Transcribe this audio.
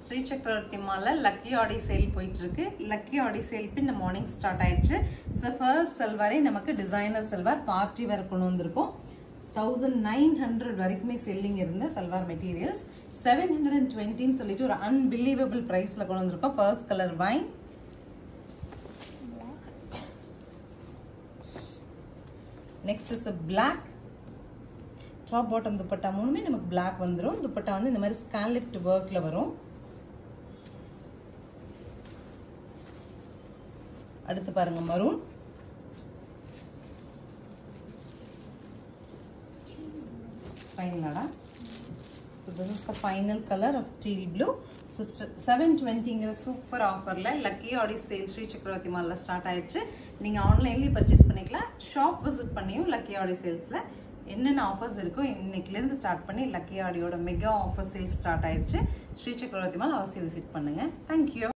ஸ்ரீ சக்கரவர்த்தி மால்ல lucky Aadi sale போயிட்டு இருக்கு. லக்கி ஆடி சேல் இந்த மார்னிங் ஸ்டார்ட் ஆயிடுச்சு. ஸோ ஃபர்ஸ்ட் சல்வாரே நமக்கு டிசைனர் சல்வார் பார்ட்டி வேர் கொண்டு வந்திருக்கோம். 1900 வரைக்குமே செல்லிங் இருந்த சல்வார் மெட்டீரியல்ஸ் 720 சொல்லிட்டு ஒரு அன்பிலீவபிள் பிரைஸ்ல கொண்டு வந்திருக்கோம். First colour wine, next is black. Top bottom dupatta மூணுமே நமக்கு பிளாக் வந்துடும். துப்பட்டா வந்து இந்த மாதிரி ஸ்காலப்ட் ஒர்க்ல வரும். அடுத்து பாருங்க மரூன், ஃபைனலா. So this is the final color of teal blue. So 720ங்கிற சூப்பர் ஆஃபர்ல லக்கி ஆடி சேல் ஸ்ரீ சக்கரவர்த்தி மால்ல ஸ்டார்ட் ஆயிடுச்சு. நீங்க ஆன்லைன்லயே பர்ச்சேஸ் பண்ணிக்கலாம், ஷாப் விசிட் பண்ணியும் லக்கி ஆடி சேல்ஸ்ல என்னென்ன ஆஃபர்ஸ் இருக்கோ இன்னைக்குல இருந்து ஸ்டார்ட் பண்ணி லக்கி ஆடியோட மெகா ஆஃபர் சேல்ஸ் ஸ்டார்ட் ஆயிடுச்சு. ஸ்ரீ சக்கரவர்த்தி மால் அவசியம் விசிட் பண்ணுங்க. தேங்க்யூ.